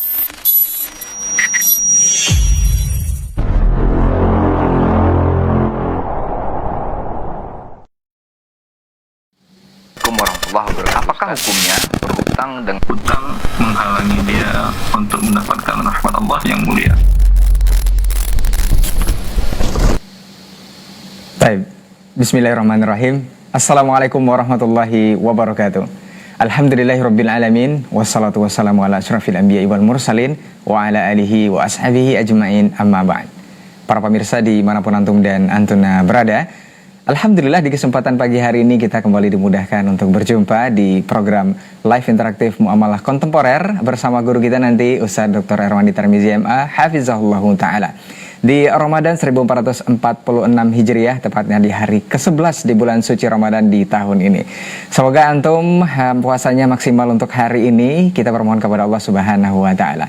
Warahmatullahi wabarakatuh. Apakah hukumnya berhutang dengan hutang menghalangi dia untuk mendapatkan rahmat Allah yang mulia? Baik, bismillahirrahmanirrahim. Assalamualaikum warahmatullahi wabarakatuh. Alhamdulillahirrabbilalamin. Wassalatu wassalamu ala asyrafil anbiya'i wal mursalin wa ala alihi wa ashabihi ajma'in, amma ba'd. Para pemirsa dimanapun antum dan antuna berada, alhamdulillah di kesempatan pagi hari ini kita kembali dimudahkan untuk berjumpa di program live interaktif Muamalah Kontemporer bersama guru kita nanti Ustaz Dr. Erwandi Tarmizi MA Hafizahullah Ta'ala di Ramadan 1446 Hijriah, tepatnya di hari ke-11 di bulan suci Ramadan di tahun ini. Semoga antum puasanya maksimal untuk hari ini. Kita bermohon kepada Allah Subhanahu wa Ta'ala.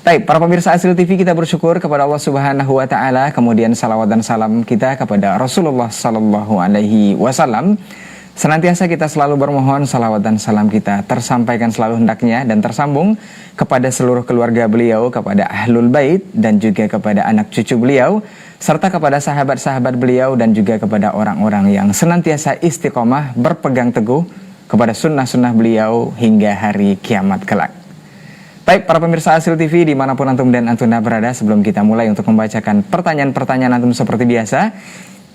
Baik, para pemirsa Asri TV, kita bersyukur kepada Allah Subhanahu wa Ta'ala. Kemudian salawat dan salam kita kepada Rasulullah Sallallahu Alaihi Wasallam. Senantiasa kita selalu bermohon salawat dan salam kita tersampaikan selalu hendaknya dan tersambung kepada seluruh keluarga beliau, kepada Ahlul Bait dan juga kepada anak cucu beliau, serta kepada sahabat-sahabat beliau dan juga kepada orang-orang yang senantiasa istiqomah berpegang teguh kepada sunnah-sunnah beliau hingga hari kiamat kelak. Baik, para pemirsa Asri TV dimanapun antum dan antuna berada, sebelum kita mulai untuk membacakan pertanyaan-pertanyaan antum seperti biasa,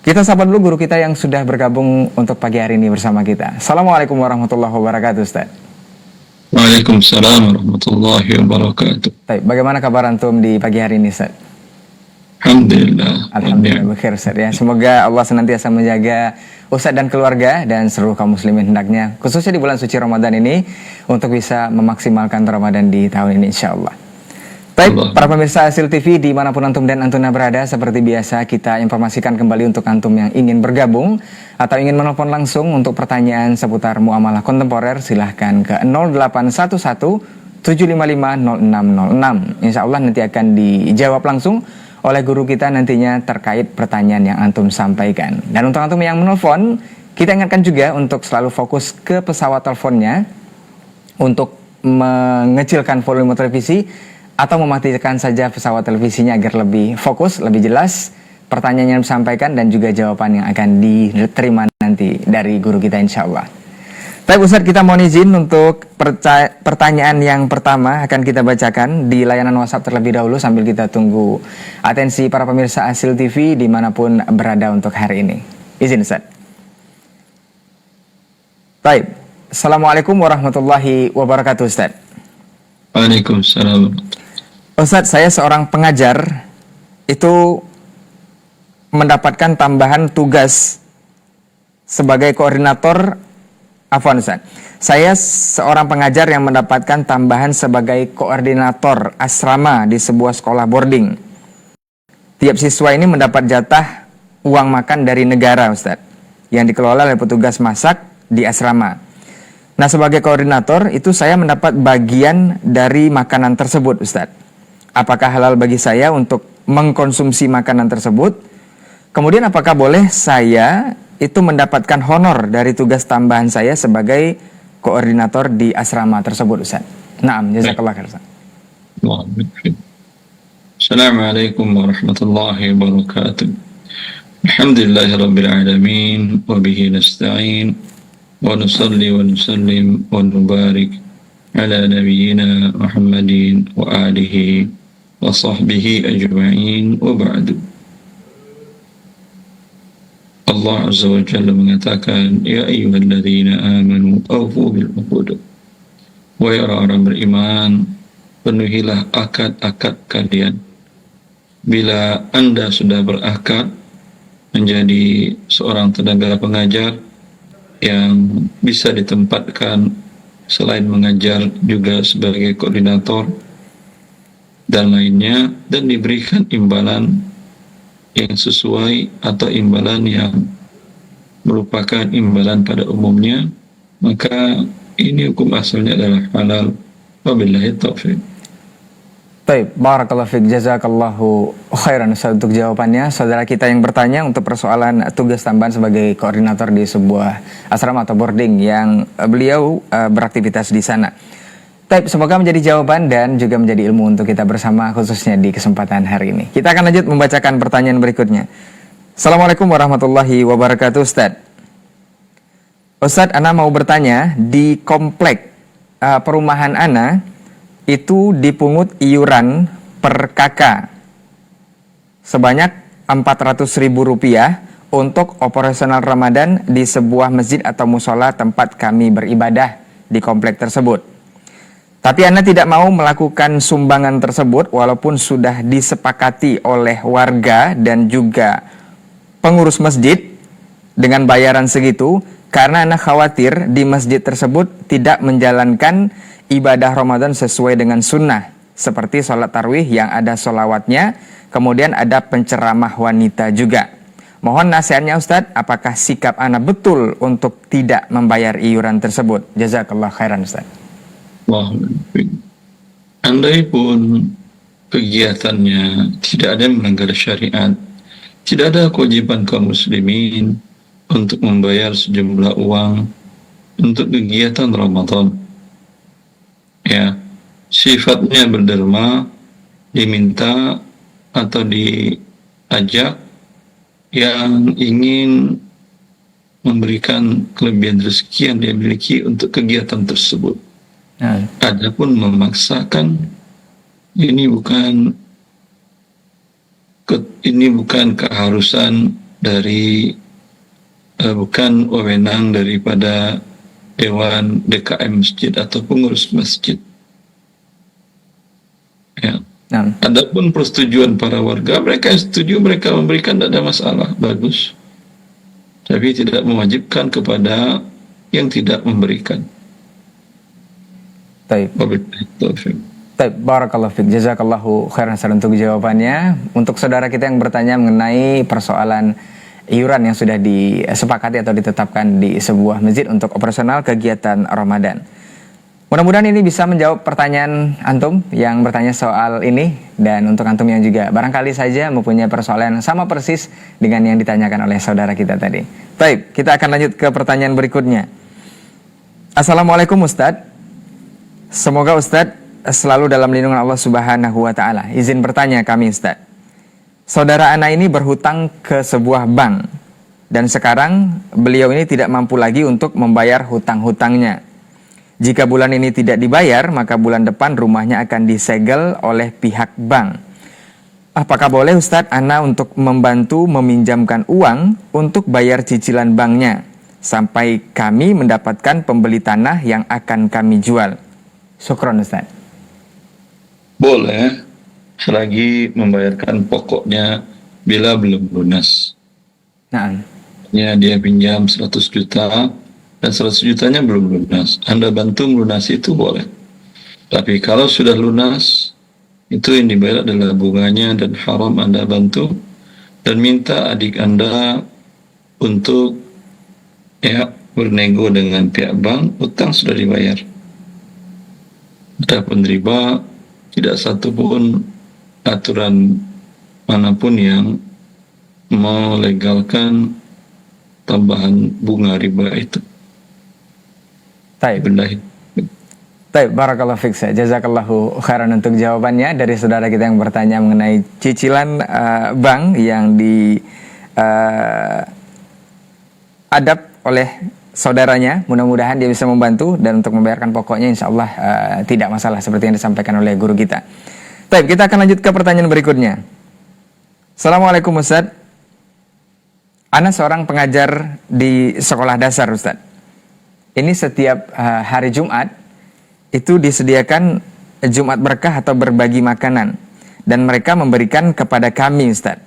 kita sapa dulu guru kita yang sudah bergabung untuk pagi hari ini bersama kita. Assalamualaikum warahmatullahi wabarakatuh, Ustaz. Waalaikumsalam warahmatullahi wabarakatuh. Baik, bagaimana kabar antum di pagi hari ini, Ustaz? Alhamdulillah. Alhamdulillah bekhair, Ustaz ya. Semoga Allah senantiasa menjaga Ustaz dan keluarga dan seluruh kaum muslimin hendaknya, khususnya di bulan suci Ramadan ini, untuk bisa memaksimalkan Ramadan di tahun ini insyaallah. Baik, para pemirsa Asri TV dimanapun antum dan antuna berada, seperti biasa kita informasikan kembali untuk antum yang ingin bergabung atau ingin menelpon langsung untuk pertanyaan seputar muamalah kontemporer, silahkan ke 0811 755 0606. Insya Allah nanti akan dijawab langsung oleh guru kita nantinya terkait pertanyaan yang antum sampaikan. Dan untuk antum yang menelpon, kita ingatkan juga untuk selalu fokus ke pesawat teleponnya untuk mengecilkan volume televisi atau mematikan saja pesawat televisinya agar lebih fokus, lebih jelas pertanyaan yang disampaikan dan juga jawaban yang akan diterima nanti dari guru kita insya Allah. Baik Ustaz, kita mohon izin untuk pertanyaan yang pertama akan kita bacakan di layanan WhatsApp terlebih dahulu sambil kita tunggu atensi para pemirsa Asri TV dimanapun berada untuk hari ini. Izin Ustaz. Baik, Assalamualaikum warahmatullahi wabarakatuh Ustaz. Waalaikumsalam. Ustaz, saya seorang pengajar itu mendapatkan tambahan tugas sebagai koordinator. Afwan Ustaz, saya seorang pengajar yang mendapatkan tambahan sebagai koordinator asrama di sebuah sekolah boarding. Tiap siswa ini mendapat jatah uang makan dari negara Ustaz, yang dikelola oleh petugas masak di asrama. Nah, sebagai koordinator itu saya mendapat bagian dari makanan tersebut Ustaz. Apakah halal bagi saya untuk mengkonsumsi makanan tersebut? Kemudian apakah boleh saya itu mendapatkan honor dari tugas tambahan saya sebagai koordinator di asrama tersebut Ustaz? Naam, jazakallah khair Ustaz. Assalamualaikum warahmatullahi wabarakatuh. Alhamdulillahirabbil alamin wa bihi nasta'in wa nusalli wa nusallim wa nubarik ala nabiyyina Muhammadin wa alihi wa sahbihi ajma'in wa ba'du. Allah Azza wa Jalla mengatakan, ya ayyuhalladzina amanu awfu bil uqud. Wahai orang-orang beriman, penuhilah akad-akad kalian. Bila Anda sudah berakad menjadi seorang tenaga pengajar yang bisa ditempatkan selain mengajar juga sebagai koordinator dan lainnya, dan diberikan imbalan yang sesuai atau imbalan yang merupakan imbalan pada umumnya, maka ini hukum asalnya adalah halal. Wabillahi taufiq. Baik, barakallahu fiik, jazakallahu khairan Ustaz untuk jawabannya. Saudara kita yang bertanya untuk persoalan tugas tambahan sebagai koordinator di sebuah asrama atau boarding yang beliau beraktivitas di sana. Taib, semoga menjadi jawaban dan juga menjadi ilmu untuk kita bersama khususnya di kesempatan hari ini. Kita akan lanjut membacakan pertanyaan berikutnya. Assalamualaikum warahmatullahi wabarakatuh, Ustadz. Ustadz, Ana mau bertanya, di komplek perumahan Ana itu dipungut iuran per kakak sebanyak Rp400.000 untuk operasional Ramadan di sebuah masjid atau musola tempat kami beribadah di komplek tersebut. Tapi Ana tidak mau melakukan sumbangan tersebut walaupun sudah disepakati oleh warga dan juga pengurus masjid dengan bayaran segitu, karena Ana khawatir di masjid tersebut tidak menjalankan ibadah Ramadan sesuai dengan sunnah, seperti sholat tarawih yang ada sholawatnya, kemudian ada penceramah wanita juga. Mohon nasihatnya Ustadz, apakah sikap Ana betul untuk tidak membayar iuran tersebut? Jazakallah khairan Ustadz. Andai pun kegiatannya tidak ada yang melanggar syariat, tidak ada kewajiban kaum muslimin untuk membayar sejumlah uang untuk kegiatan Ramadan. Ya, sifatnya berderma, diminta atau diajak yang ingin memberikan kelebihan rezeki yang dia miliki untuk kegiatan tersebut. Adapun memaksakan, ini bukan keharusan dari bukan wewenang daripada Dewan DKM Masjid atau pengurus masjid. Ya. Adapun persetujuan para warga, mereka yang setuju, mereka memberikan, tidak ada masalah, bagus. Tapi tidak mewajibkan kepada yang tidak memberikan. Taib. Barakallahu fiik, jazakallahu khairan untuk jawabannya. Untuk saudara kita yang bertanya mengenai persoalan iuran yang sudah disepakati atau ditetapkan di sebuah masjid untuk operasional kegiatan Ramadan. Mudah-mudahan ini bisa menjawab pertanyaan antum yang bertanya soal ini, dan untuk antum yang juga barangkali saja mempunyai persoalan sama persis dengan yang ditanyakan oleh saudara kita tadi. Baik, kita akan lanjut ke pertanyaan berikutnya. Assalamualaikum Ustadz. Semoga Ustadz selalu dalam lindungan Allah Subhanahu wa Ta'ala. Izin bertanya kami Ustadz. Saudara Ana ini berhutang ke sebuah bank, dan sekarang beliau ini tidak mampu lagi untuk membayar hutang-hutangnya. Jika bulan ini tidak dibayar, maka bulan depan rumahnya akan disegel oleh pihak bank. Apakah boleh Ustadz Ana untuk membantu meminjamkan uang untuk bayar cicilan banknya sampai kami mendapatkan pembeli tanah yang akan kami jual? Syukron Ustaz. Boleh, selagi membayarkan pokoknya bila belum lunas. Nah, ya, dia pinjam 100 juta dan 100 jutanya belum lunas. Anda bantu melunasi itu boleh. Tapi kalau sudah lunas, itu yang dibayar adalah bunganya dan haram Anda bantu, dan minta adik Anda untuk bernego dengan pihak bank, utang sudah dibayar. Adapun riba, tidak satu pun aturan manapun yang melegalkan tambahan bunga riba itu. Taib. Barakallahu fiik. Jazakallahu khairan untuk jawabannya dari saudara kita yang bertanya mengenai cicilan bank yang diadap oleh saudaranya. Mudah-mudahan dia bisa membantu, dan untuk membayarkan pokoknya insya Allah tidak masalah seperti yang disampaikan oleh guru kita. Baik, kita akan lanjut ke pertanyaan berikutnya. Assalamualaikum Ustadz. Ana seorang pengajar di sekolah dasar Ustadz. Ini setiap hari Jumat itu disediakan Jumat berkah atau berbagi makanan, dan mereka memberikan kepada kami Ustadz,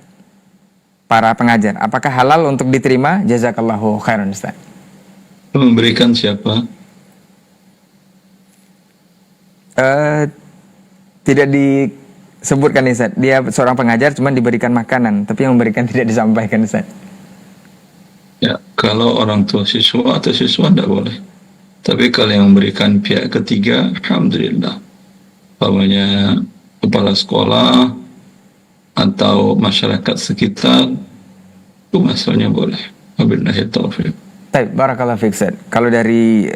para pengajar. Apakah halal untuk diterima? Jazakallahu khairan Ustadz. Memberikan siapa? Tidak disebutkan Ustaz. Dia seorang pengajar, cuman diberikan makanan, tapi yang memberikan tidak disampaikan Ustaz. Ya, kalau orang tua siswa atau siswa tidak boleh. Tapi kalau yang memberikan pihak ketiga, alhamdulillah. Umpamanya kepala sekolah atau masyarakat sekitar, itu masalahnya boleh. Wabillahi taufiq. Baik, barakallahu fiik, Ustaz. Kalau dari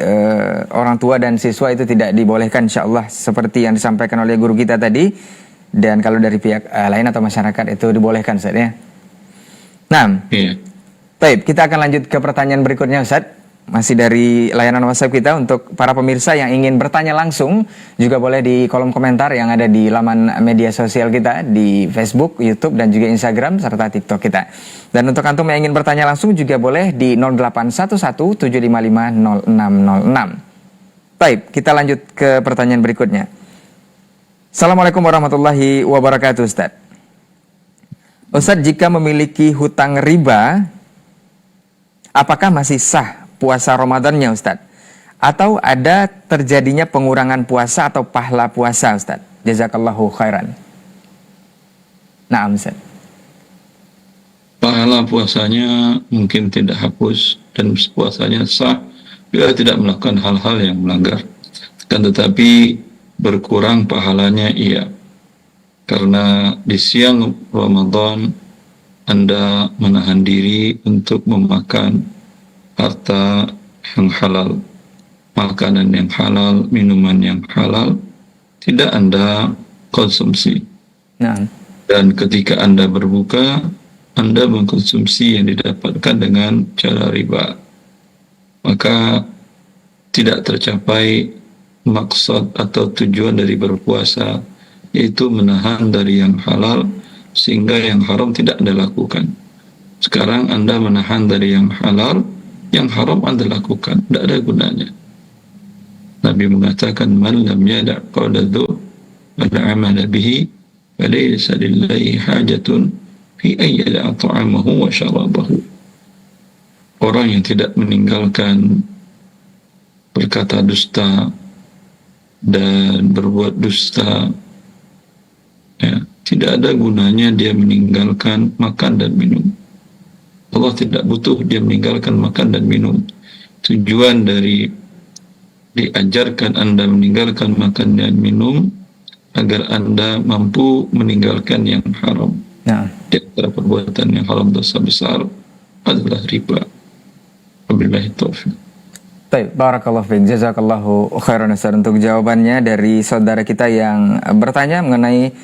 orang tua dan siswa itu tidak dibolehkan insyaallah seperti yang disampaikan oleh guru kita tadi, dan kalau dari pihak lain atau masyarakat itu dibolehkan, Ustaz ya. Nah, Iya. baik, kita akan lanjut ke pertanyaan berikutnya, Ustaz. Masih dari layanan WhatsApp kita. Untuk para pemirsa yang ingin bertanya langsung juga boleh di kolom komentar yang ada di laman media sosial kita di Facebook, YouTube, dan juga Instagram serta TikTok kita. Dan untuk antum yang ingin bertanya langsung juga boleh di 0811-755-0606. Baik, kita lanjut ke pertanyaan berikutnya. Assalamualaikum warahmatullahi wabarakatuh, Ustaz. Ustaz, jika memiliki hutang riba, apakah masih sah puasa Ramadannya, Ustaz? Atau ada terjadinya pengurangan puasa atau pahala puasa, Ustaz? Jazakallahu khairan. Naam, Ustaz. Pahala puasanya mungkin tidak hapus dan puasanya sah bila tidak melakukan hal-hal yang melanggar. Kan tetapi berkurang pahalanya iya. Karena di siang Ramadan Anda menahan diri untuk memakan harta yang halal, makanan yang halal, minuman yang halal, tidak Anda konsumsi. Naam. Dan ketika Anda berbuka, Anda mengkonsumsi yang didapatkan dengan cara riba. Maka tidak tercapai maksud atau tujuan dari berpuasa, yaitu menahan dari yang halal sehingga yang haram tidak Anda lakukan. Sekarang Anda menahan dari yang halal, yang haram Anda lakukan, tidak ada gunanya. Nabi mengatakan, man lam yada' qawla dhu wa la'amala bihi falaysa lillahi hajatun fi ayyada' ta'amahu wa syarabahu. Orang yang tidak meninggalkan berkata dusta dan berbuat dusta, ya, tidak ada gunanya dia meninggalkan makan dan minum. Allah tidak butuh dia meninggalkan makan dan minum. Tujuan dari diajarkan Anda meninggalkan makan dan minum agar Anda mampu meninggalkan yang haram. Nah. Di antara perbuatan yang haram dosa besar adalah riba. Wabillahi taufiq. Baik, barakallahu fiik. Jazakallahu khairan, Ustaz, untuk jawabannya dari saudara kita yang bertanya mengenai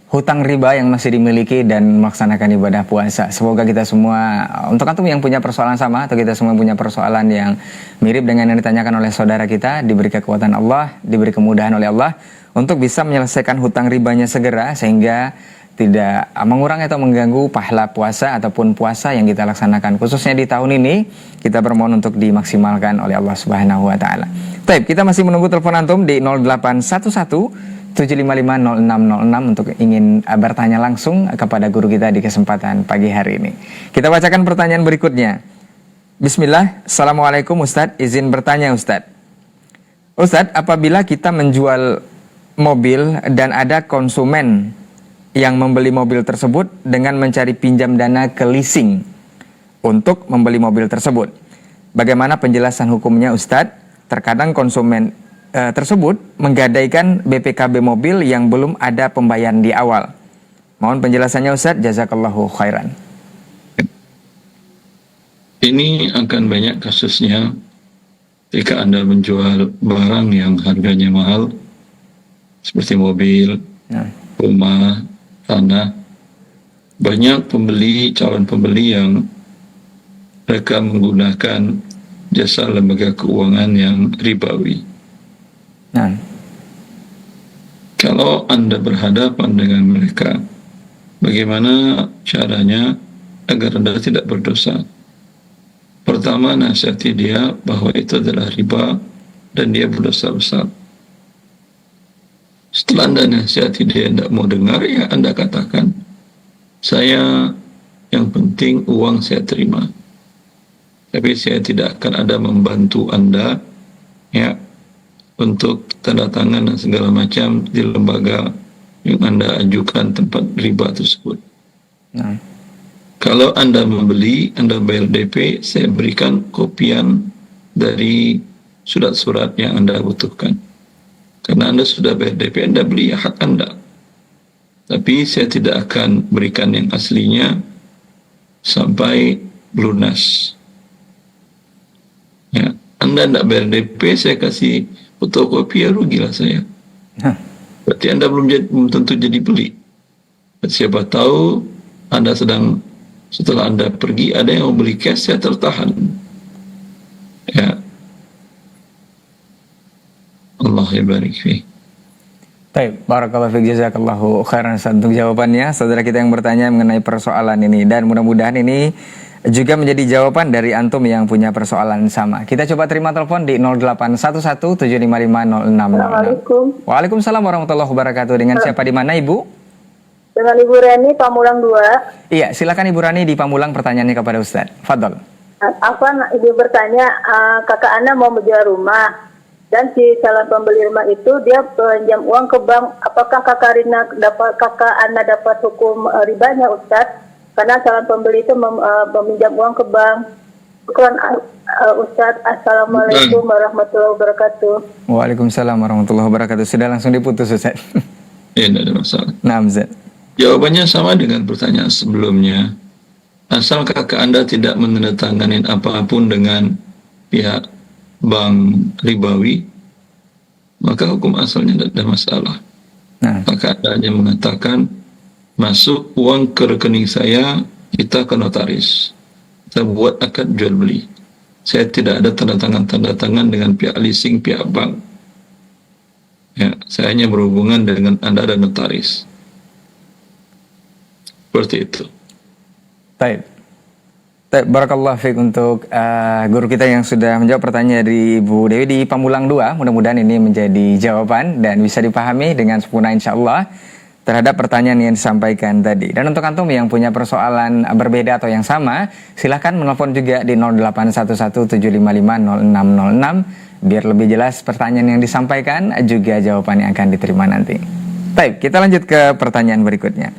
hutang riba yang masih dimiliki dan melaksanakan ibadah puasa. Semoga kita semua, untuk antum yang punya persoalan sama atau kita semua punya persoalan yang mirip dengan yang ditanyakan oleh saudara kita, diberi kekuatan Allah, diberi kemudahan oleh Allah untuk bisa menyelesaikan hutang ribanya segera sehingga tidak mengurangi atau mengganggu pahala puasa ataupun puasa yang kita laksanakan. Khususnya di tahun ini kita bermohon untuk dimaksimalkan oleh Allah Subhanahu wa taala. Baik, kita masih menunggu telepon antum di 0811 755-0606 untuk ingin bertanya langsung kepada guru kita di kesempatan pagi hari ini. Kita bacakan pertanyaan berikutnya. Bismillah. Assalamualaikum Ustadz, izin bertanya Ustadz. Ustadz, apabila kita menjual mobil dan ada konsumen yang membeli mobil tersebut dengan mencari pinjam dana ke leasing untuk membeli mobil tersebut, bagaimana penjelasan hukumnya Ustadz? Terkadang konsumen tersebut menggadaikan BPKB mobil yang belum ada pembayaran di awal. Mohon penjelasannya Ustaz, jazakallahu khairan. Ini akan banyak kasusnya ketika Anda menjual barang yang harganya mahal seperti mobil, rumah, tanah. Banyak pembeli, calon pembeli yang mereka menggunakan jasa lembaga keuangan yang ribawi. Nah, kalau Anda berhadapan dengan mereka, bagaimana caranya agar Anda tidak berdosa? Pertama, nasihati dia bahwa itu adalah riba dan dia berdosa besar. Setelah Anda nasihati dia tidak mau dengar, ya Anda katakan, saya yang penting uang saya terima, tapi saya tidak akan ada membantu Anda, ya, untuk tanda tangan dan segala macam di lembaga yang Anda ajukan tempat riba tersebut. nah. Kalau Anda membeli, Anda bayar DP, saya berikan kopian dari surat-surat yang Anda butuhkan. Karena Anda sudah bayar DP, Anda beli, ya hak Anda. Tapi saya tidak akan berikan yang aslinya sampai lunas. Ya, Anda tidak bayar DP, saya kasih fotokopi, ya rugilah saya. Hah. Berarti Anda belum tentu jadi beli. Siapa tahu Anda setelah Anda pergi, ada yang mau beli cash, saya tertahan. Ya, Allah barik fi. Baik, barakallahu fiik, jazakallahu khairan Ustaz untuk jawabannya. Saudara kita yang bertanya mengenai persoalan ini, dan mudah-mudahan ini juga menjadi jawaban dari antum yang punya persoalan sama. Kita coba terima telepon di 0811 755 0606. Assalamualaikum. Waalaikumsalam warahmatullahi wabarakatuh. Dengan siapa di mana Ibu? Dengan Ibu Reni, Pamulang 2. Iya, silakan Ibu Rani di Pamulang pertanyaannya kepada Ustaz. Fadol. Ibu bertanya, kakak Anda mau menjual rumah, dan si calon pembeli rumah itu dia pinjam uang ke bank. Apakah kakak Anda dapat hukum ribanya, Ustaz? Karena calon pembeli itu meminjam uang ke bank. Syukran, Ustaz. Assalamualaikum warahmatullahi wabarakatuh. Waalaikumsalam warahmatullahi wabarakatuh. Sudah langsung diputus, Ustaz. Ya, tidak ada masalah. Nah, Ustaz. Jawabannya sama dengan pertanyaan sebelumnya. Asal kakak Anda tidak menandatangani apapun dengan pihak bank ribawi, maka hukum asalnya tidak ada masalah. Nah, Kakak Anda hanya mengatakan, masuk uang ke rekening saya, kita ke notaris. Kita buat akad jual beli. Saya tidak ada tanda tangan dengan pihak leasing, pihak bank. Ya, saya hanya berhubungan dengan Anda dan notaris. Seperti itu. baik. Barakallahu fiik untuk guru kita yang sudah menjawab pertanyaan dari Ibu Dewi di Pamulang 2. Mudah-mudahan ini menjadi jawaban dan bisa dipahami dengan sempurna insyaAllah terhadap pertanyaan yang disampaikan tadi. Dan untuk antum yang punya persoalan berbeda atau yang sama, silahkan menelpon juga di 081175500606 biar lebih jelas pertanyaan yang disampaikan juga jawaban yang akan diterima nanti. Baik, kita lanjut ke pertanyaan berikutnya.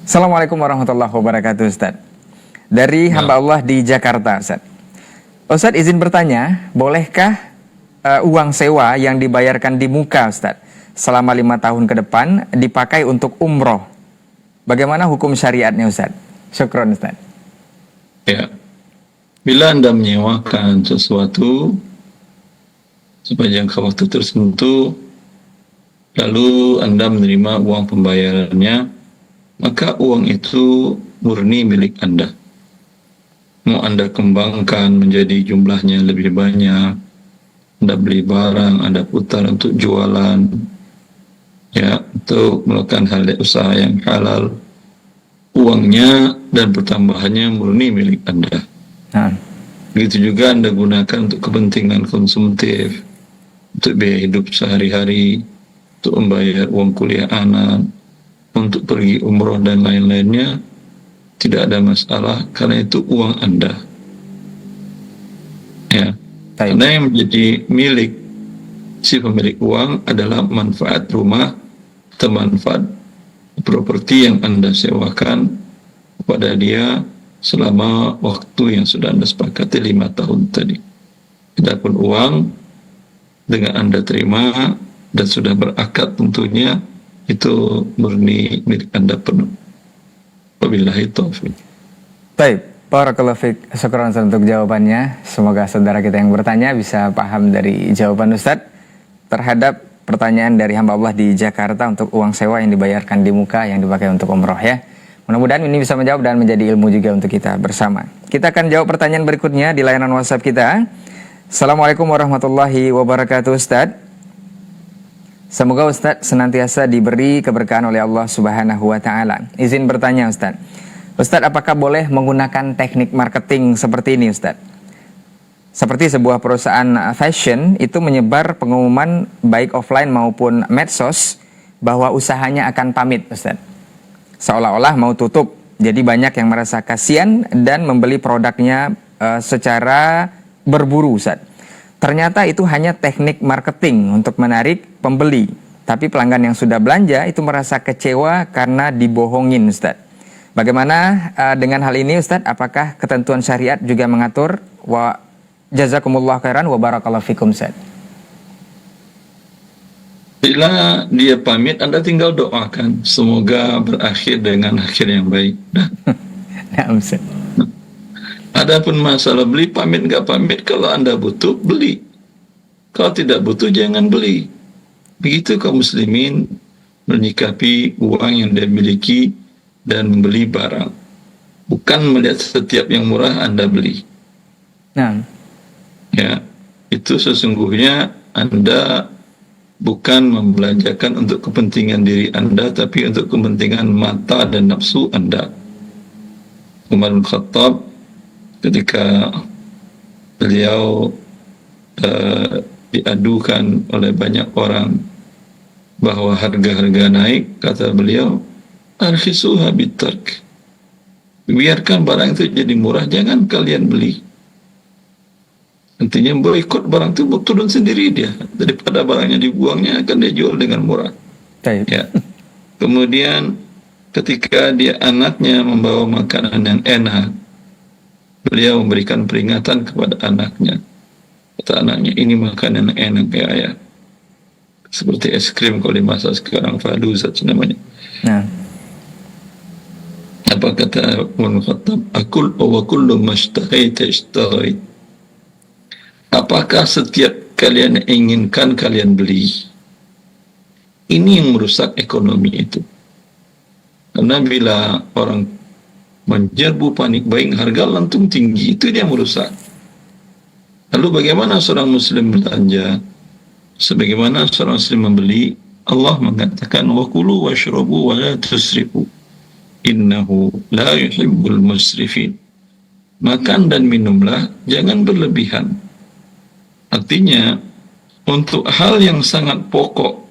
Assalamualaikum warahmatullahi wabarakatuh, Ustaz. Dari hamba Allah di Jakarta, Ustaz. Ustaz izin bertanya, bolehkah uang sewa yang dibayarkan di muka, Ustaz, selama 5 tahun ke depan dipakai untuk umroh? Bagaimana hukum syariatnya, Ustaz? Syukron, Ustaz. Ya, bila Anda menyewakan sesuatu sepanjang waktu tertentu, lalu Anda menerima uang pembayarannya, maka uang itu murni milik Anda. Mau Anda kembangkan menjadi jumlahnya lebih banyak, Anda beli barang, Anda putar untuk jualan, ya, untuk melakukan hal usaha yang halal, uangnya dan pertambahannya murni milik Anda. Begitu juga Anda gunakan untuk kepentingan konsumtif, untuk biaya hidup sehari-hari, untuk membayar uang kuliah anak, untuk pergi umroh dan lain-lainnya, tidak ada masalah karena itu uang Anda. Ya. Karena yang menjadi milik si pemilik uang adalah manfaat rumah atau manfaat properti yang Anda sewakan kepada dia selama waktu yang sudah Anda sepakati 5 tahun tadi. Adapun uang dengan Anda terima dan sudah berakad tentunya itu murni milik Anda penuh. Wabillahi taufiq. Baik, barakallahu fiik. Syukran untuk jawabannya. Semoga saudara kita yang bertanya bisa paham dari jawaban Ustadz terhadap pertanyaan dari hamba Allah di Jakarta untuk uang sewa yang dibayarkan di muka yang dipakai untuk umroh, ya. Mudah-mudahan ini bisa menjawab dan menjadi ilmu juga untuk kita bersama. Kita akan jawab pertanyaan berikutnya di layanan WhatsApp kita. Assalamualaikum warahmatullahi wabarakatuh, Ustadz. Semoga Ustadz senantiasa diberi keberkahan oleh Allah Subhanahu wa Ta'ala. Izin bertanya, Ustadz. Ustadz, apakah boleh menggunakan teknik marketing seperti ini, Ustadz? Seperti sebuah perusahaan fashion itu menyebar pengumuman baik offline maupun medsos bahwa usahanya akan pamit, Ustadz. Seolah-olah mau tutup. Jadi banyak yang merasa kasihan dan membeli produknya secara berburu, Ustadz. Ternyata itu hanya teknik marketing untuk menarik pembeli. Tapi pelanggan yang sudah belanja itu merasa kecewa karena dibohongin, Ustadz. Bagaimana dengan hal ini, Ustadz? Apakah ketentuan syariat juga mengatur? Wa jazakumullah khairan wa barakallahu fikum, Ustadz. Bila dia pamit, Anda tinggal doakan. Semoga berakhir dengan akhir yang baik. Nah, Ustadz. Adapun masalah beli, pamit nggak pamit, kalau Anda butuh, beli. Kalau tidak butuh, jangan beli. Begitu kaum muslimin menyikapi uang yang dia miliki dan membeli barang. Bukan melihat setiap yang murah Anda beli. Nah, Ya, itu sesungguhnya Anda bukan membelanjakan untuk kepentingan diri Anda, tapi untuk kepentingan mata dan nafsu Anda. Umar bin Khattab ketika beliau diadukan oleh banyak orang bahwa harga-harga naik, kata beliau, arkhisuha bitark. Biarkan barang itu jadi murah, jangan kalian beli. Intinya boikot barang itu turun sendiri dia, daripada barangnya dibuangnya akan dia jual dengan murah. baik. Ya. Kemudian ketika dia anaknya membawa makanan yang enak, beliau memberikan peringatan kepada anaknya. Kata anaknya, ini makanan yang enak ya ayah. Seperti es krim kalau di masa sekarang, Faluzat namanya. Nah, Apa kata Umar bin Khattab? Akul wa kullu mashtahaita ishtarait. Apakah setiap kalian inginkan kalian beli? Ini yang merusak ekonomi itu. Karena bila orang menjerbu panik buying, harga langsung tinggi, itu dia merusak. Lalu bagaimana seorang muslim belanja? Sebagaimana seorang muslim membeli, Allah mengatakan wa kulu washrabu wa la tusrifu innahu la yuhibbul musrifin. Makan dan minumlah, jangan berlebihan. Artinya untuk hal yang sangat pokok,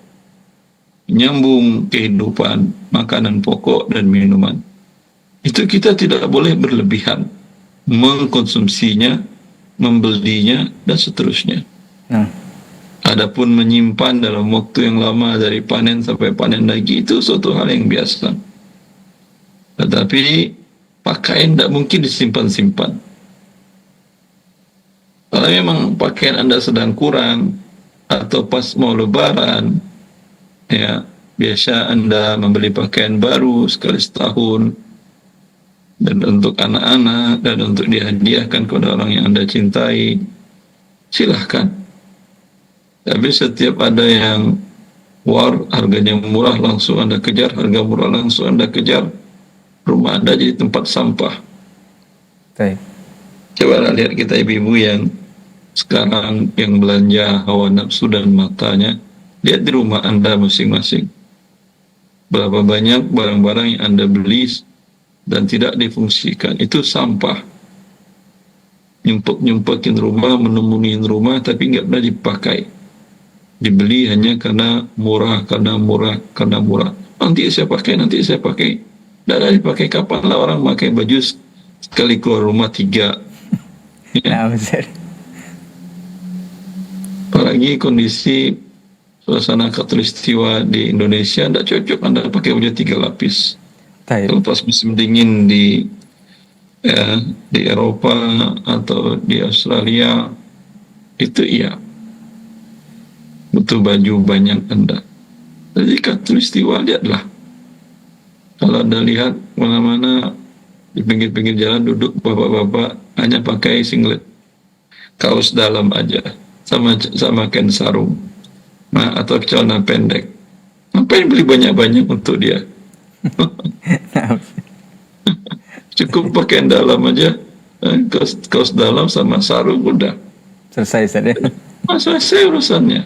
nyambung kehidupan, makanan pokok dan minuman, itu kita tidak boleh berlebihan mengkonsumsinya, membelinya, dan seterusnya. nah, Adapun menyimpan dalam waktu yang lama dari panen sampai panen lagi, itu suatu hal yang biasa. Tetapi pakaian tidak mungkin disimpan-simpan. Kalau memang pakaian Anda sedang kurang atau pas mau lebaran, ya biasa Anda membeli pakaian baru sekali setahun, dan untuk anak-anak dan untuk dihadiahkan kepada orang yang Anda cintai, silahkan. Tapi setiap ada yang harganya murah langsung Anda kejar, harga murah langsung Anda kejar, rumah Anda jadi tempat sampah. baik. Coba lihat kita ibu-ibu yang sekarang yang belanja hawa nafsu dan matanya, lihat di rumah Anda masing-masing. Berapa banyak barang-barang yang Anda beli dan tidak difungsikan, itu sampah. Nyumpuk-nyumpukin rumah, menemuin rumah, tapi nggak pernah dipakai. Dibeli hanya karena murah. Nanti saya pakai. Tidak ada dipakai, kapan lah orang pakai baju sekali keluar rumah 3. Ya. Nah, Ustaz. Apalagi kondisi suasana khatulistiwa di Indonesia, tidak cocok Anda pakai baju 3 lapis. Baik. Kalau pas musim dingin di Eropa atau di Australia, itu iya butuh baju banyak Anda. Jadi khatulistiwa, lihatlah. Kalau Anda lihat mana-mana di pinggir-pinggir jalan duduk bapak-bapak hanya pakai singlet, kaos dalam aja, sama kain sarung, atau celana pendek. Ngapain beli banyak-banyak untuk dia? Cukup pakaian dalam aja, kaos dalam sama sarung, udah Selesai, Ustaz ya. selesai urusannya.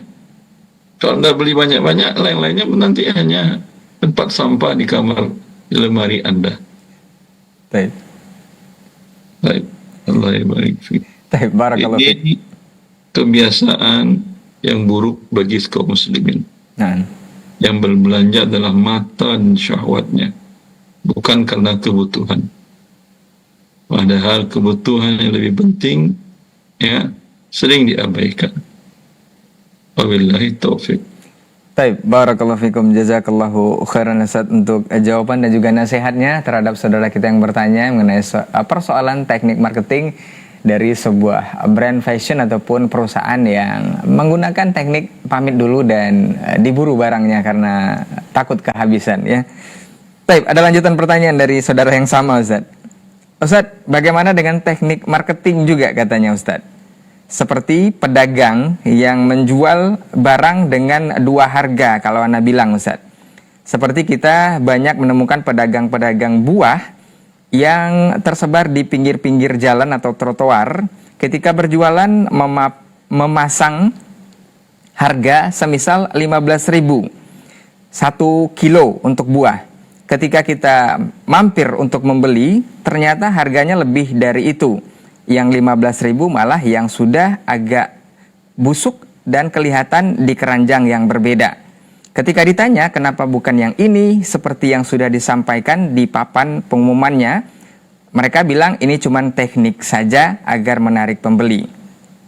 Kalau Anda beli banyak-banyak, lain-lainnya nanti hanya tempat sampah di kamar, di lemari Anda. Baik. Baik, Allah baik. Baik, barakallahu fiik. Ini kebiasaan yang buruk bagi kaum muslimin. Nah, Yang berbelanja adalah mata dan syahwatnya, bukan karena kebutuhan. Padahal kebutuhan yang lebih penting, ya, sering diabaikan. Wabillahi taufiq. baik, barakallahu fikum, jazakallahu khairan Ustaz untuk jawaban dan juga nasihatnya terhadap saudara kita yang bertanya mengenai persoalan teknik marketing dari sebuah brand fashion ataupun perusahaan yang menggunakan teknik pamit dulu dan diburu barangnya karena takut kehabisan ya. Baik, ada lanjutan pertanyaan dari saudara yang sama Ustaz. Ustadz, bagaimana dengan teknik marketing juga katanya Ustadz? Seperti pedagang yang menjual barang dengan dua harga kalau Anda bilang Ustadz. Seperti kita banyak menemukan pedagang-pedagang buah yang tersebar di pinggir-pinggir jalan atau trotoar ketika berjualan memasang harga semisal 15.000 1 kilo untuk buah. Ketika kita mampir untuk membeli, ternyata harganya lebih dari itu. Yang 15.000 malah yang sudah agak busuk dan kelihatan di keranjang yang berbeda. Ketika ditanya kenapa bukan yang ini seperti yang sudah disampaikan di papan pengumumannya, mereka bilang ini cuma teknik saja agar menarik pembeli.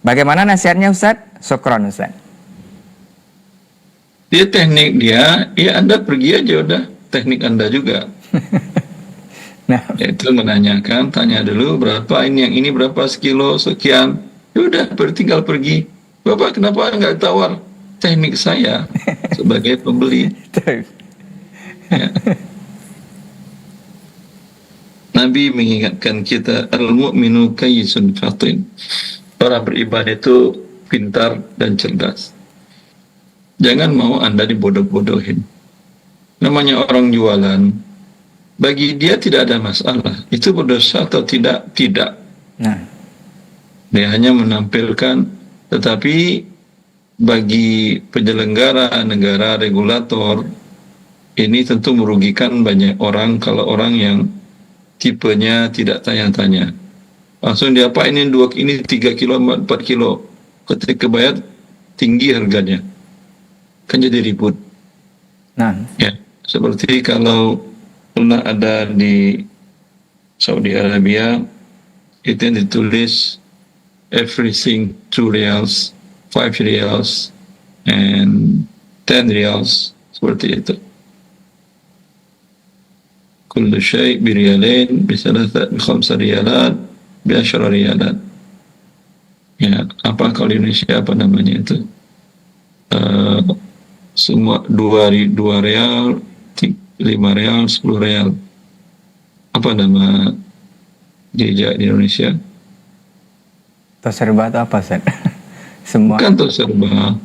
Bagaimana nasihatnya Ustadz? Syukron Ustadz. Dia teknik dia, ya Anda pergi aja udah. Teknik Anda juga. Nah, Yaitu menanyakan, tanya dulu berapa ini, yang ini berapa sekilo, sekian. Ya udah, tinggal pergi. Bapak kenapa nggak tawar? Teknik saya sebagai pembeli. Ya. Nabi mengingatkan kita, al-mu'minu kayyisun fatin. Orang beriman itu pintar dan cerdas. Jangan mau Anda dibodoh-bodohin. Namanya orang jualan, bagi dia tidak ada masalah. Itu berdosa atau tidak? Tidak. nah, Dia hanya menampilkan, tetapi bagi penyelenggara negara, regulator, ini tentu merugikan banyak orang kalau orang yang tipenya tidak tanya-tanya. Langsung dia apa ini 3 kilo, 4 kilo. Ketika bayar, tinggi harganya. Kan jadi ribut. nah, Ya, seperti kalau pernah ada di Saudi Arabia, itu yang ditulis everything 2 riyals, 5 riyals, and 10 riyals, seperti itu. Kullu syai' biriyalain, bisalathat, bi-khamsa riyalat, bi-asyara riyalat. Ya, apa kalau di Indonesia apa namanya itu? Semua 2 real, 5 real, 10 real. Apa nama jejak di Indonesia? serba atau apa Ustadz? Semua. Bukan serba.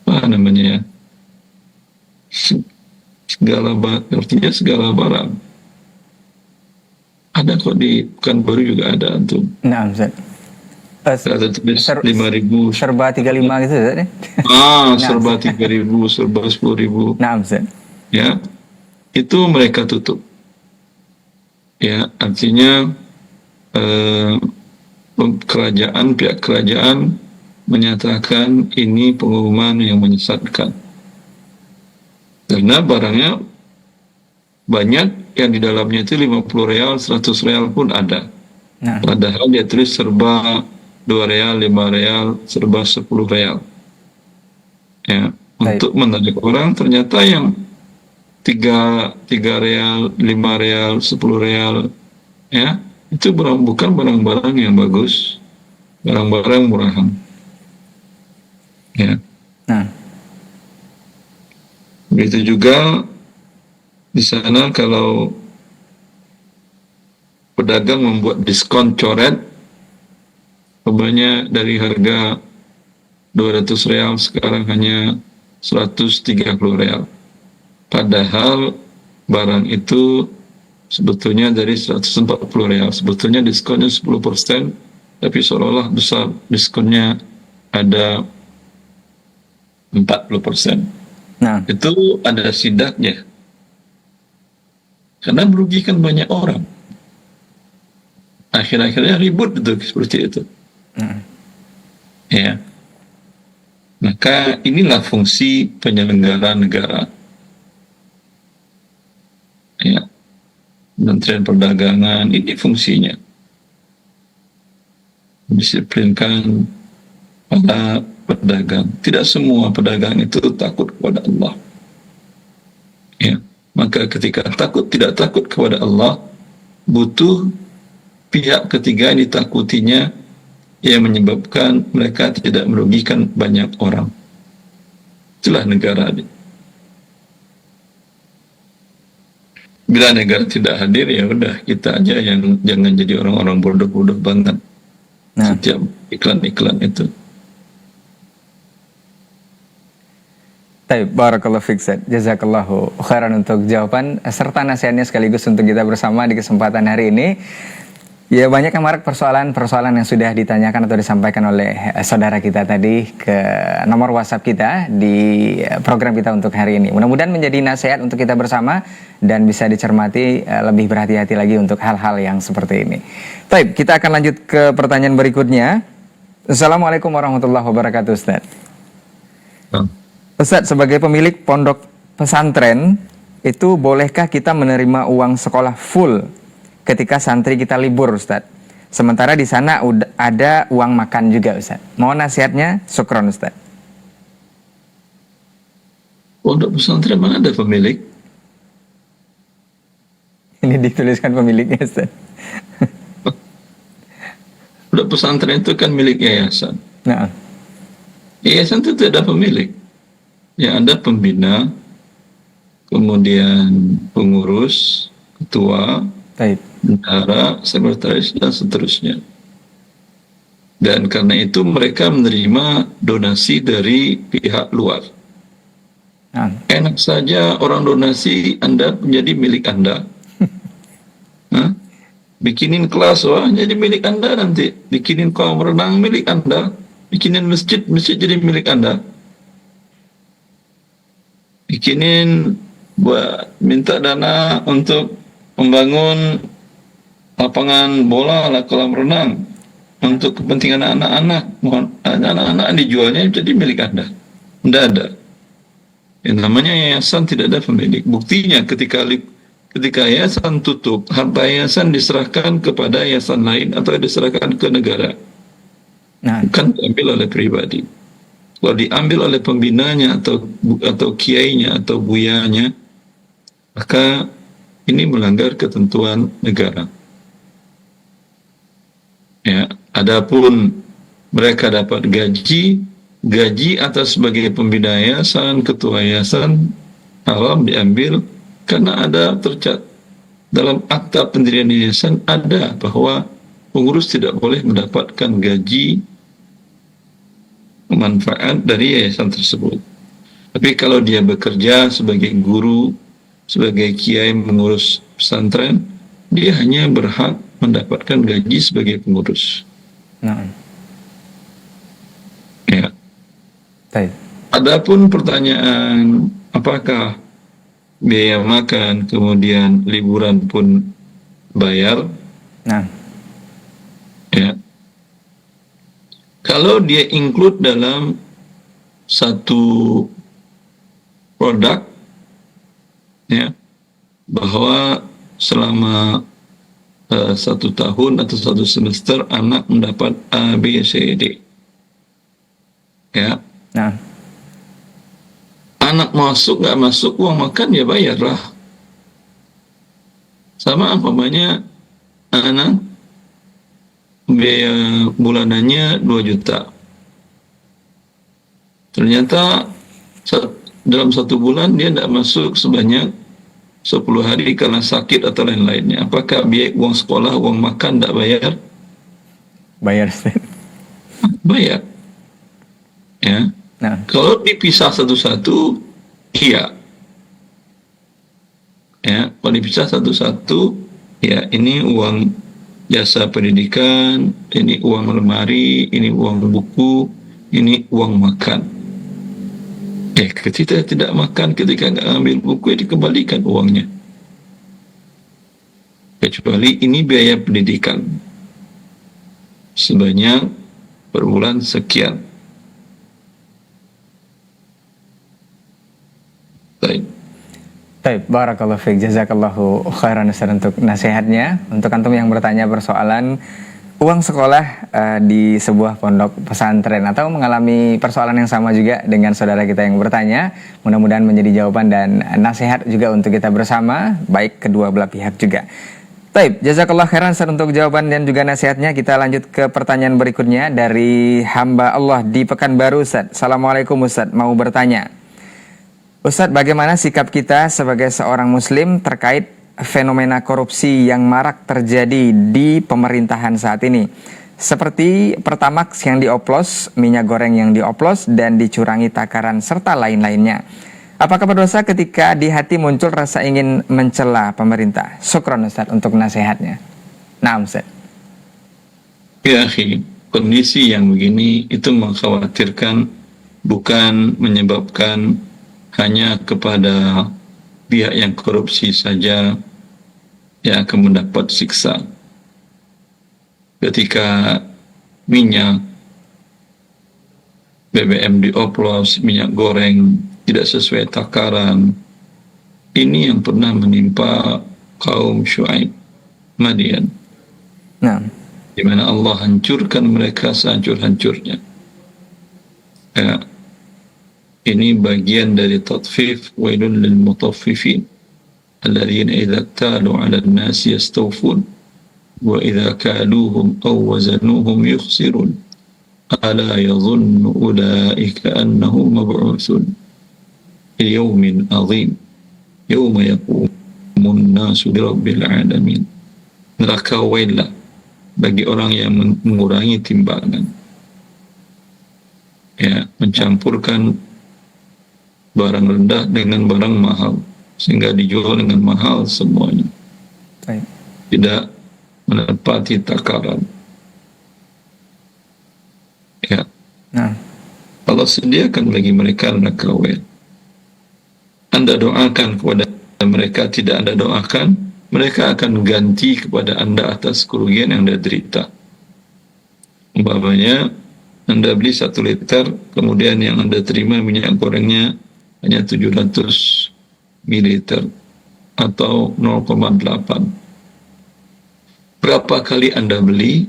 Apa namanya ya? Segala barang, artinya segala barang. Ada kok di Pekanbaru juga ada antum. Nah Ustadz. Ada tulis 5.000. Serba 35 gitu Ustadz ya? Serba 3.000, serba 10.000. Nah Ustadz. Ya, itu mereka tutup. Ya, artinya pihak kerajaan menyatakan ini pengumuman yang menyesatkan. Karena barangnya banyak yang di dalamnya itu 50 real, 100 real pun ada. Nah, Padahal dia tulis serba 2 real, 5 real, serba 10 real. Ya, untuk menarik orang ternyata yang 3 real, 5 real, 10 real, ya, itu bukan barang-barang yang bagus, barang-barang murahan. Ya. nah, Begitu juga di sana kalau pedagang membuat diskon coret, umpamanya dari harga 200 real sekarang hanya 130 real. Padahal barang itu sebetulnya dari 140 real. Sebetulnya diskonnya 10%, tapi seolah-olah besar. Diskonnya ada 40%. nah, Itu ada sidaknya. Karena merugikan banyak orang. Akhir-akhirnya ribut itu seperti itu. Ya. Maka inilah fungsi penyelenggara negara. Ya. Kementerian Perdagangan, ini fungsinya. Disiplinkan para pedagang. Tidak semua pedagang itu takut kepada Allah. Ya. Maka ketika tidak takut kepada Allah, butuh pihak ketiga yang ditakutinya yang menyebabkan mereka tidak merugikan banyak orang. Itulah negara ini. Bila negara tidak hadir, ya udah kita aja yang jangan jadi orang-orang bodoh-bodoh banget. Nah. Setiap iklan-iklan itu. Baik, barakallahu fiik Ustaz. Jazakallahu khairan untuk jawaban serta nasihatnya sekaligus untuk kita bersama di kesempatan hari ini. Ya, banyak yang marak persoalan-persoalan yang sudah ditanyakan atau disampaikan oleh saudara kita tadi ke nomor WhatsApp kita di program kita untuk hari ini. Mudah-mudahan menjadi nasihat untuk kita bersama dan bisa dicermati lebih berhati-hati lagi untuk hal-hal yang seperti ini. Baik, kita akan lanjut ke pertanyaan berikutnya. Assalamualaikum warahmatullahi wabarakatuh, Ustaz. Ustaz, sebagai pemilik pondok pesantren, itu bolehkah kita menerima uang sekolah full ketika santri kita libur, Ustaz? Sementara di sana ada uang makan juga, Ustaz. Mohon nasihatnya, syukron, Ustaz. Pondok pesantren mana ada pemilik? Ini dituliskan pemiliknya, Ustaz. Pondok pesantren itu kan milik yayasan. Nah. Yayasan itu tidak ada pemilik. Yang ada pembina, kemudian pengurus, ketua, Baik. bendahara, sekretaris, dan seterusnya. Dan karena itu mereka menerima donasi dari pihak luar. Nah. Enak saja orang donasi, Anda menjadi milik Anda. Hah? Bikinin kelas, wah jadi milik Anda nanti. Bikinin kolam renang milik Anda. Bikinin masjid jadi milik Anda. Bikinin buat minta dana untuk membangun lapangan bola, kolam renang untuk kepentingan anak-anak. Anak-anak dijualnya jadi milik Anda. Tidak ada. Yang namanya yayasan tidak ada pemilik. Buktinya ketika yayasan tutup, harta yayasan diserahkan kepada yayasan lain atau diserahkan ke negara. Nah. Bukan diambil oleh pribadi. Kalau diambil oleh pembinanya atau kiainya atau buyanya, maka ini melanggar ketentuan negara. Ya, adapun mereka dapat gaji atas sebagai pembina yayasan, ketua yayasan, haram diambil karena ada tercatat dalam akta pendirian yayasan ada bahwa pengurus tidak boleh mendapatkan gaji manfaat dari yayasan tersebut. Tapi kalau dia bekerja sebagai guru, sebagai kiai mengurus pesantren, dia hanya berhak mendapatkan gaji sebagai pengurus. Nah. Ya. Baik. Adapun pertanyaan apakah biaya makan kemudian liburan pun bayar? Nah. Ya. Kalau dia include dalam satu produk, ya, bahwa selama 1 tahun atau 1 semester anak mendapat A, B, C, D. Ya. Nah. Anak masuk nggak masuk uang makan ya bayarlah. Sama umpamanya anak biaya bulanannya 2 juta. Ternyata dalam 1 bulan dia tidak masuk sebanyak 10 hari karena sakit atau lain-lainnya. Apakah biaya uang sekolah, uang makan tidak bayar? Bayar. Bayar. Ya. Nah. Kalau dipisah satu-satu, iya. Ya, kalau dipisah satu-satu, ya ini uang jasa pendidikan, ini uang lemari, ini uang buku, ini uang makan. Ketika tidak makan, ketika nggak ambil buku, ya dikembalikan uangnya. Kecuali ini biaya pendidikan sebanyak per bulan sekian. Baik. Baik, barakallahu fiik, jazakallahu khairan Ustaz untuk nasihatnya. Untuk antum yang bertanya persoalan uang sekolah di sebuah pondok pesantren atau mengalami persoalan yang sama juga dengan saudara kita yang bertanya, mudah-mudahan menjadi jawaban dan nasihat juga untuk kita bersama, baik kedua belah pihak juga. Baik, jazakallahu khairan Ustaz untuk jawaban dan juga nasihatnya. Kita lanjut ke pertanyaan berikutnya dari hamba Allah di Pekanbaru, Ustaz. Assalamualaikum Ustaz, mau bertanya. Ustadz, bagaimana sikap kita sebagai seorang muslim terkait fenomena korupsi yang marak terjadi di pemerintahan saat ini. Seperti Pertamax yang dioplos, minyak goreng yang dioplos dan dicurangi takaran serta lain-lainnya. Apakah berdosa ketika di hati muncul rasa ingin mencela pemerintah? Syukron Ustaz untuk nasihatnya. Nah Ustaz. Ya, kondisi yang begini itu mengkhawatirkan, bukan menyebabkan hanya kepada pihak yang korupsi saja yang akan mendapat siksa. Ketika minyak BBM dioplos, minyak goreng tidak sesuai takaran, ini yang pernah menimpa kaum Syuaib, Madian. Nah, Di mana Allah hancurkan mereka sehancur-hancurnya. Ya, ini bagian dari tatfif, wailun lil mutaffifin alladzina idza talu 'ala an-nasi yastawfun wa idza kaluhum aw wazanuhum yukhsirun ala yadhunnu ulaika annahum mab'uthun li yawmin 'azim yawma yaqumun nasu li rabbil 'alamin. Neraka wailah bagi orang yang mengurangi timbangan, ya, mencampurkan barang rendah dengan barang mahal sehingga dijual dengan mahal semuanya. baik. Tidak menepati takaran. Ya, Nah, Allah sediakan bagi mereka neraka wail. Anda doakan kepada mereka, tidak Anda doakan, mereka akan ganti kepada Anda atas kerugian yang Anda derita. Umpamanya Anda beli 1 liter, kemudian yang Anda terima minyak gorengnya hanya 700 ml atau 0,8. Berapa kali Anda beli?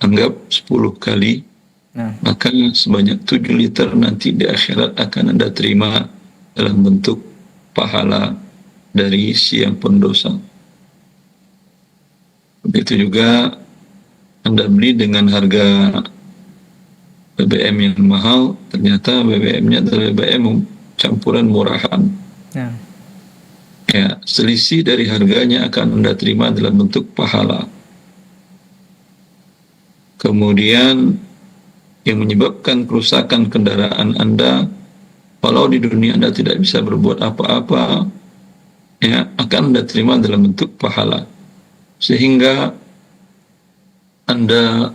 Anggap 10 kali. nah, Maka sebanyak 7 liter nanti di akhirat akan Anda terima dalam bentuk pahala dari si yang pendosa. Begitu juga Anda beli dengan harga BBM yang mahal, ternyata BBM-nya adalah BBM campuran murahan. nah, Ya, selisih dari harganya akan Anda terima dalam bentuk pahala. Kemudian yang menyebabkan kerusakan kendaraan Anda, walau di dunia Anda tidak bisa berbuat apa-apa, ya, akan Anda terima dalam bentuk pahala, sehingga Anda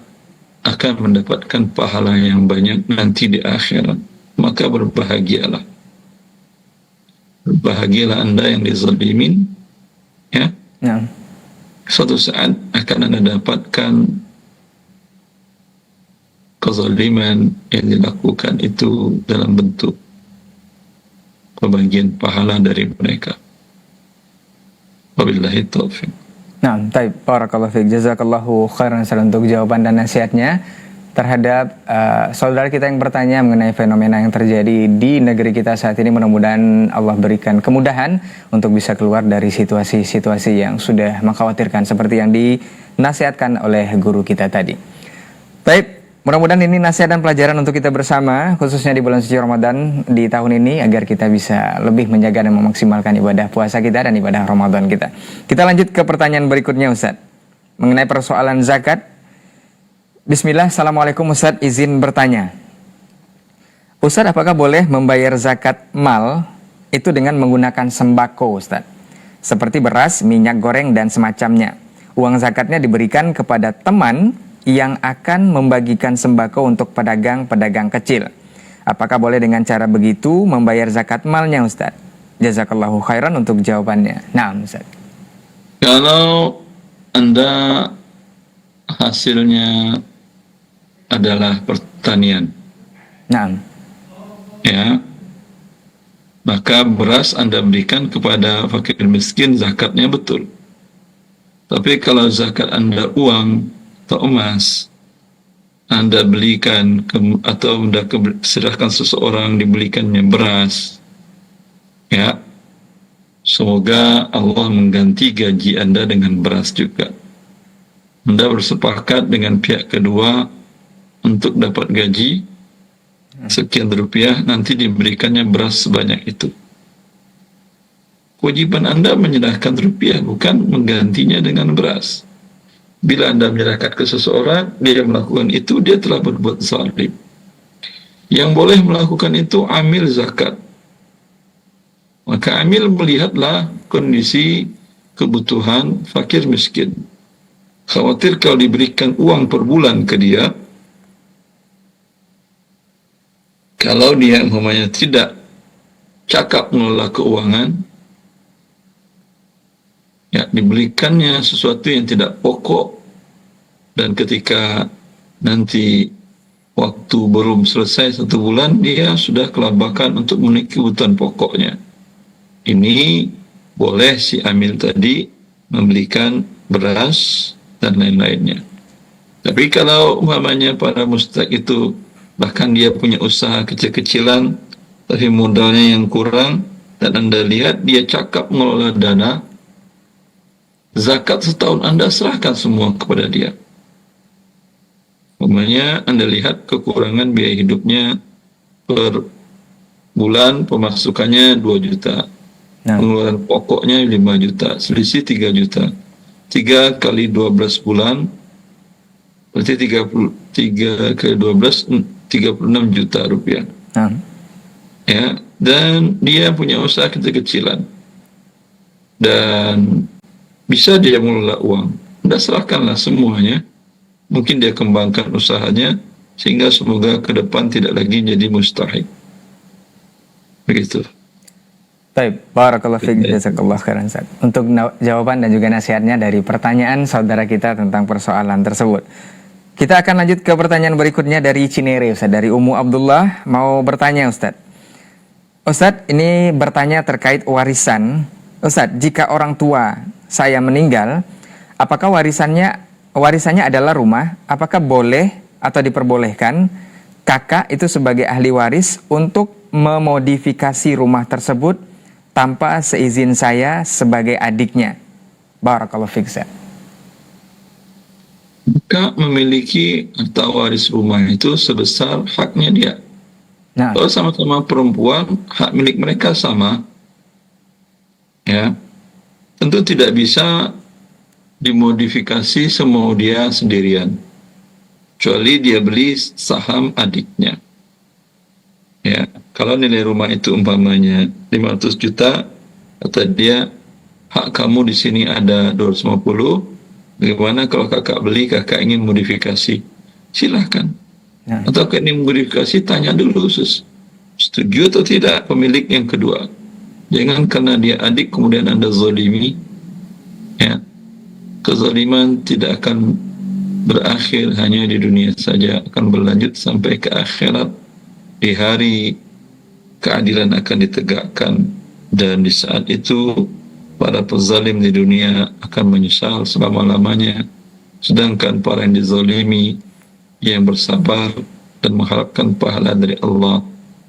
akan mendapatkan pahala yang banyak nanti di akhirat. Maka berbahagialah Anda yang dizalimin, ya. nah, Suatu saat akan Anda dapatkan kezaliman yang dilakukan itu dalam bentuk pembagian pahala dari mereka. Wabillahi taufiq. nah, taib. Barakallahu fiik. Jazakallahu khairan Ustaz untuk jawaban dan nasihatnya terhadap saudara kita yang bertanya mengenai fenomena yang terjadi di negeri kita saat ini. Mudah-mudahan Allah berikan kemudahan untuk bisa keluar dari situasi-situasi yang sudah mengkhawatirkan seperti yang dinasihatkan oleh guru kita tadi. Baik, mudah-mudahan ini nasihat dan pelajaran untuk kita bersama, khususnya di bulan suci Ramadan di tahun ini, agar kita bisa lebih menjaga dan memaksimalkan ibadah puasa kita dan ibadah Ramadan kita. Kita lanjut ke pertanyaan berikutnya Ustaz, mengenai persoalan zakat. Bismillah, Assalamualaikum Ustaz, izin bertanya. Ustaz, apakah boleh membayar zakat mal itu dengan menggunakan sembako Ustaz? Seperti beras, minyak goreng, dan semacamnya. Uang zakatnya diberikan kepada teman yang akan membagikan sembako untuk pedagang-pedagang kecil. Apakah boleh dengan cara begitu membayar zakat malnya Ustaz? Jazakallahu khairan untuk jawabannya. Nah Ustaz. Kalau Anda hasilnya adalah pertanian, Nah, ya, maka beras Anda berikan kepada fakir miskin, zakatnya betul. Tapi kalau zakat Anda uang atau emas, Anda belikan atau Anda serahkan seseorang dibelikannya beras, ya, semoga Allah mengganti gaji Anda dengan beras juga. Anda bersepakat dengan pihak kedua untuk dapat gaji sekian rupiah, nanti diberikannya beras sebanyak itu. kewajiban Anda menyerahkan rupiah, bukan menggantinya dengan beras. Bila Anda menyerahkan ke seseorang, dia melakukan itu, dia telah berbuat zalim. Yang boleh melakukan itu amil zakat. Maka amil melihatlah kondisi kebutuhan fakir miskin. Khawatir kalau diberikan uang per bulan ke dia, kalau dia umpamanya tidak cakap mengelola keuangan, ya diberikannya sesuatu yang tidak pokok, dan ketika nanti waktu belum selesai 1 bulan, dia sudah kelabakan untuk memenuhi kebutuhan pokoknya. Ini boleh si amil tadi membelikan beras dan lain-lainnya. Tapi kalau umpamanya para mustahik itu bahkan dia punya usaha kecil-kecilan tapi modalnya yang kurang, dan Anda lihat dia cakap mengelola dana, zakat setahun Anda serahkan semua kepada dia. Umpamanya Anda lihat kekurangan biaya hidupnya per bulan, pemasukannya 2 juta. Pengeluaran pokoknya 5 juta, selisih 3 juta. 3 kali 12 bulan, berarti 3 kali 12, 36 juta rupiah. Ya, dan dia punya usaha kecil-kecilan. Dan bisa dia mengelola uang. Anda serahkanlah semuanya. Mungkin dia kembangkan usahanya, sehingga semoga ke depan tidak lagi jadi mustahik. Begitu. Baik, barakallahu fiik, jazakallahu khairan Ustaz. Untuk jawaban dan juga nasihatnya dari pertanyaan saudara kita tentang persoalan tersebut. Kita akan lanjut ke pertanyaan berikutnya dari Cinere, Ustaz, dari Ummu Abdullah, mau bertanya Ustaz. Ustaz, ini bertanya terkait warisan. Ustaz, jika orang tua saya meninggal, apakah warisannya adalah rumah? Apakah boleh atau diperbolehkan kakak itu sebagai ahli waris untuk memodifikasi rumah tersebut tanpa seizin saya sebagai adiknya? Barakallahu fiik, Ustaz. Maka memiliki harta waris rumah itu sebesar haknya dia. Kalau sama-sama perempuan, hak milik mereka sama. Ya, tentu tidak bisa dimodifikasi semau dia sendirian, kecuali dia beli saham adiknya. Ya, kalau nilai rumah itu umpamanya 500 juta, kata dia, hak kamu di sini ada 250. Bagaimana kalau kakak beli, kakak ingin modifikasi? Silahkan. Atau kakak ingin modifikasi, tanya dulu setuju atau tidak pemilik yang kedua. Jangan karena dia adik kemudian Anda zalimi. Ya, kezaliman tidak akan berakhir hanya di dunia saja, akan berlanjut sampai ke akhirat. Di hari keadilan akan ditegakkan, dan di saat itu para pezalim di dunia akan menyesal selama-lamanya, sedangkan para yang dizalimi yang bersabar dan mengharapkan pahala dari Allah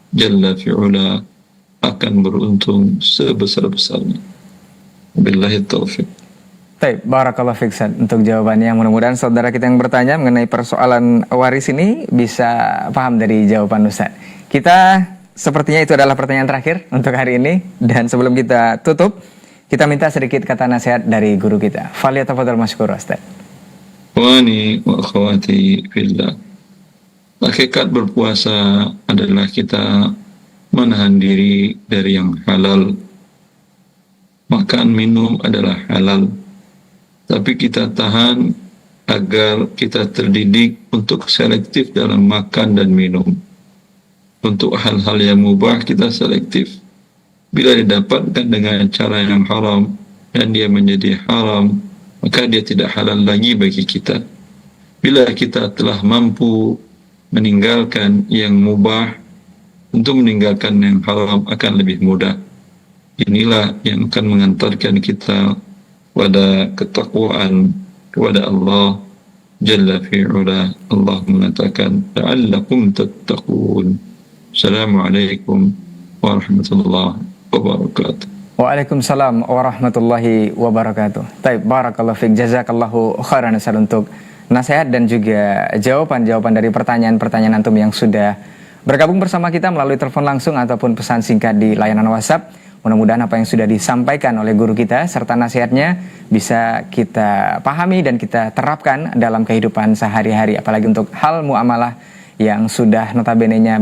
Jalla fi'ula akan beruntung sebesar-besarnya. Billahi taufiq. Baik, barakallahu fiik, Ustaz, untuk jawabannya. Mudah-mudahan saudara kita yang bertanya mengenai persoalan waris ini bisa paham dari jawaban Ustaz. Kita sepertinya itu adalah pertanyaan terakhir untuk hari ini, dan sebelum kita tutup, kita minta sedikit kata nasihat dari guru kita. Falyatafadhal masykur, Ustaz. Wani wa akhwati fillah. Hakikat berpuasa adalah kita menahan diri dari yang halal. Makan minum adalah halal, tapi kita tahan agar kita terdidik untuk selektif dalam makan dan minum. Untuk hal-hal yang mubah kita selektif. Bila didapatkan dengan cara yang haram dan dia menjadi haram, maka dia tidak halal lagi bagi kita. Bila kita telah mampu meninggalkan yang mubah, untuk meninggalkan yang haram akan lebih mudah. Inilah yang akan mengantarkan kita pada ketakwaan kepada Allah Jalla fi'ula. Allah mengatakan, la'allakum tattaqun. Assalamualaikum warahmatullahi wabarakatuh. Waalaikumsalam warahmatullahi wabarakatuh. Baik, barakallahu fiik, jazakallahu khairan Ustaz untuk nasihat dan juga jawaban-jawaban dari pertanyaan-pertanyaan antum yang sudah bergabung bersama kita melalui telepon langsung ataupun pesan singkat di layanan WhatsApp. Mudah-mudahan apa yang sudah disampaikan oleh guru kita serta nasihatnya bisa kita pahami dan kita terapkan dalam kehidupan sehari-hari, apalagi untuk hal muamalah yang sudah notabene-nya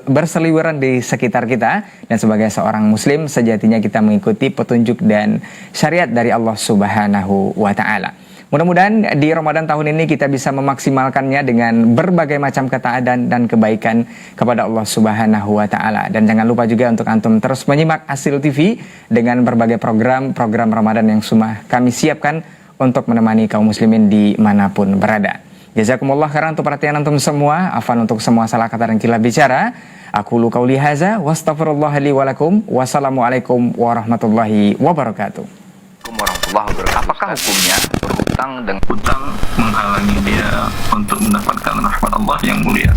berseliweran di sekitar kita. Dan sebagai seorang muslim sejatinya kita mengikuti petunjuk dan syariat dari Allah Subhanahu wa taala. Mudah-mudahan di Ramadan tahun ini kita bisa memaksimalkannya dengan berbagai macam ketaatan dan kebaikan kepada Allah Subhanahu wa taala. Dan jangan lupa juga untuk antum terus menyimak Hasil TV dengan berbagai program Ramadan yang sudah kami siapkan untuk menemani kaum muslimin dimanapun berada. Jazakumullah khairan untuk perhatian antum semua. Afwan untuk semua salah kata dan kilaf bicara. Aku lu qauli haza wa astaghfirullah li wa lakum. Wassalamualaikum warahmatullahi wabarakatuh. Warahmatullahi wabarakatuh. Apakah hukumnya berhutang dengan Hutang menghalangi dia untuk mendapatkan rahmat Allah yang mulia.